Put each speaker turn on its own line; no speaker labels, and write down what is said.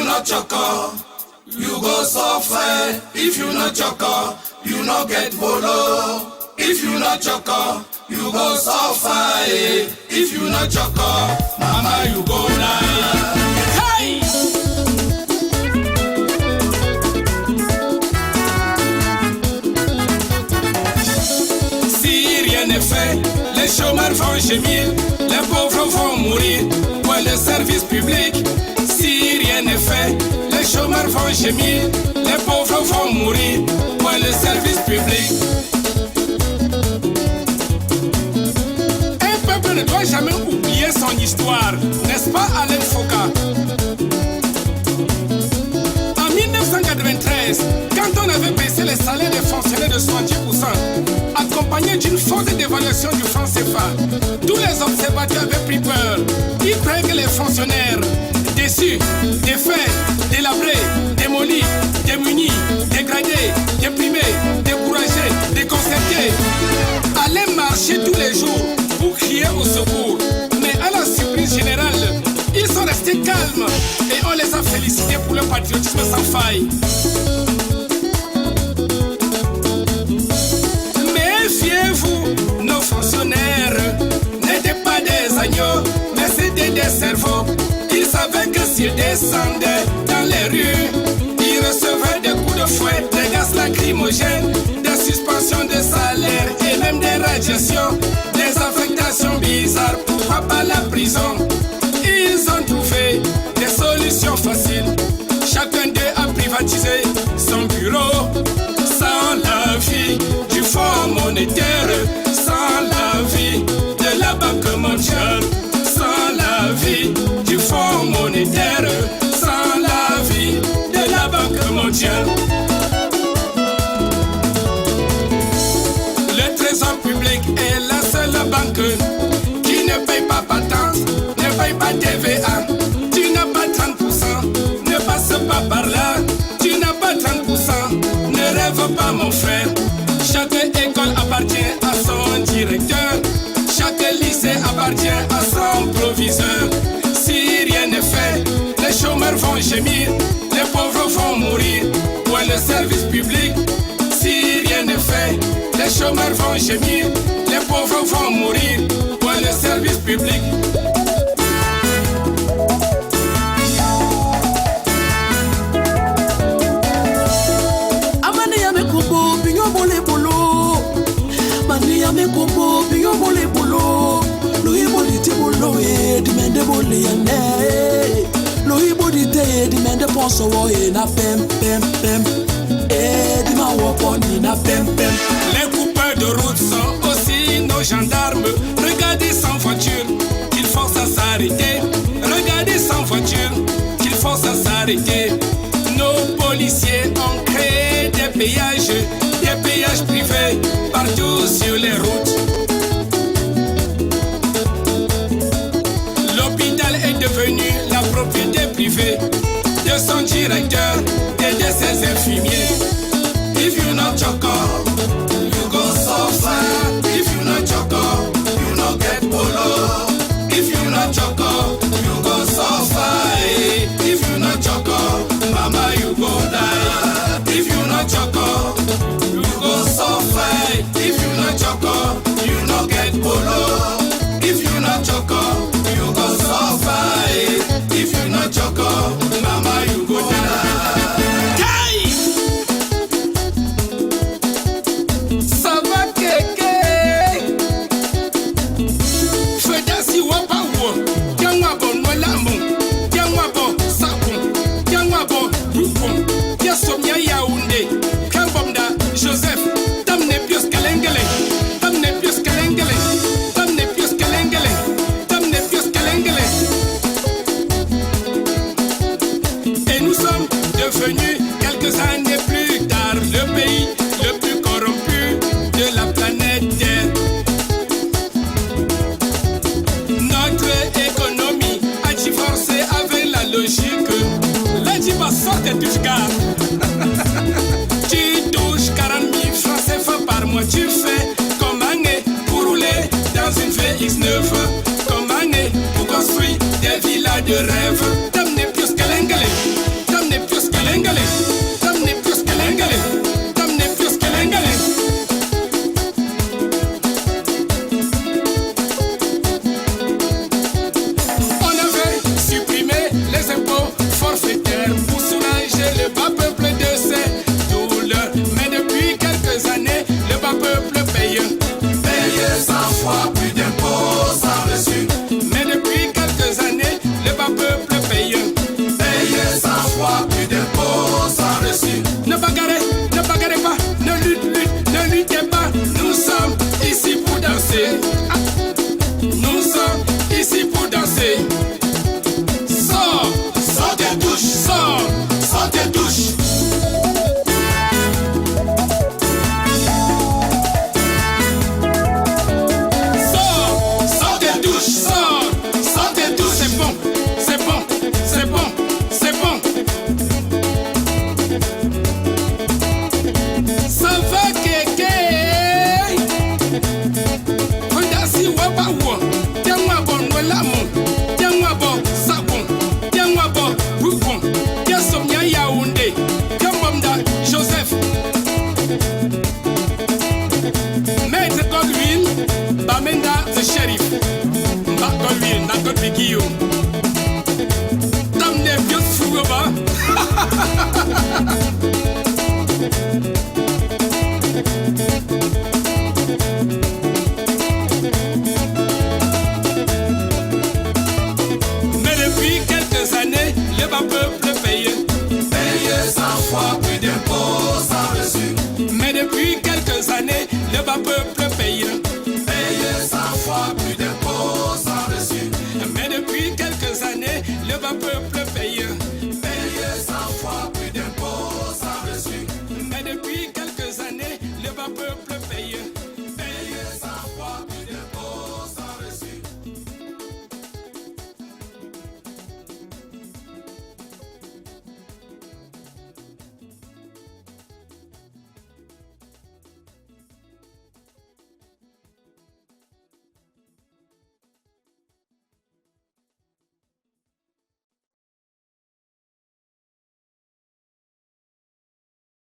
you not choco, you go suffer. If you not choco, you no get bolo. If you not choco, you go suffer. If you not choco, mama you go die. Hey! Si rien n'est fait, les chômeurs vont gémir, les pauvres vont mourir. Pour le service public, si rien n'est fait, les chômeurs vont gémir, les pauvres vont mourir. Pour le service public. Un peuple ne doit jamais oublier son histoire, n'est-ce pas Alain Foucault? En 1993, quand on avait baissé les salaires des fonctionnaires de 70%, accompagné d'une forte dévaluation du franc CFA, tous les observateurs avaient pris peur. Ils croyaient que les fonctionnaires, déçus, défaits, délabrés, démolis, démunis, dégradés, déprimés, découragés, déconcertés, allaient marcher tous les jours pour crier au secours. Mais à la surprise générale, ils sont restés calmes et on les a félicités pour leur patriotisme sans faille. Méfiez-vous, nos fonctionnaires n'étaient pas des agneaux, mais c'était des cerveaux. Ils savaient que s'ils descendaient dans les rues, ils recevaient des coups de fouet, des gaz lacrymogènes, des suspensions de salaire et même des radiations, des affectations bizarres, pourquoi pas la prison. Ils ont trouvé des solutions faciles. Chacun d'eux a privatisé son bureau. Sans la vie du Fonds monétaire, sans la vie de la Banque mondiale, sans la vie du Fonds monétaire, sans la vie de la Banque mondiale. Le Trésor public est la seule banque qui ne paye pas patente, ne paye pas TVA. Tu n'as pas 30%, ne passe pas par là. Tu n'as pas 30%, ne rêve pas mon frère. Chaque école appartient à son directeur, chaque lycée appartient à son proviseur. Si rien n'est fait, les chômeurs vont gémir, les pauvres vont mourir. Pour le service public, si rien n'est fait, les chômeurs vont gémir, les pauvres vont mourir. Pour le service public.
Me combo, bingo mole bolo. Louis Bolite bolo, demande bole yane. Louis Bolite, demande ponso na pem pem pem. Dima woponi na pem pem.
Les coupeurs de route sont aussi nos gendarmes. Regardez sans voiture, qu'ils forcent à s'arrêter. Regardez sans voiture, qu'ils forcent à s'arrêter. Nos policiers ont créé des péages privés partout sur les routes. L'hôpital est devenu la propriété privée de son directeur et de ses infirmiers. If you not choco, you go suffer. If you not choco, you no get polo. If you not choco, you go suffer. If you not choco, mama you go die. If you not choco, you go suffer. If you not choco, you no get polo. If you not choco, you go suffer. If you not choco, mama you go die. Hey! Ça va kéké. Feda si wapa wo. Yangwa bon nolamon. Yangwa bon sakon. Yangwa bon rupon. Yasomya Yaoundé. Kambomda Joseph. Tamne pios kalengele. Tamne pios kalengele. Tamne pios kalengele. Tamne pios kalengele. Et nous sommes devenus quelques années plus tard le pays le plus corrompu de la planète Terre. Notre économie a divorcé avec la logique. La diva sorte et touche garde. Tu touches 40 000 francs CFA par mois. Tu fais comme année pour rouler dans une VX9. Comme année pour construire des villas de rêve. T'amener plus que l'engrais. bas peuple paye.
Payer 100 fois plus d'impôts sans reçu.
Mais depuis quelques années, le bas peuple paye.
Payer 100 fois plus d'impôts sans reçu.
Mais depuis quelques années, le bas peuple paye.
Payer 100 fois plus d'impôts sans reçu.
Mais depuis quelques années, le bas peuple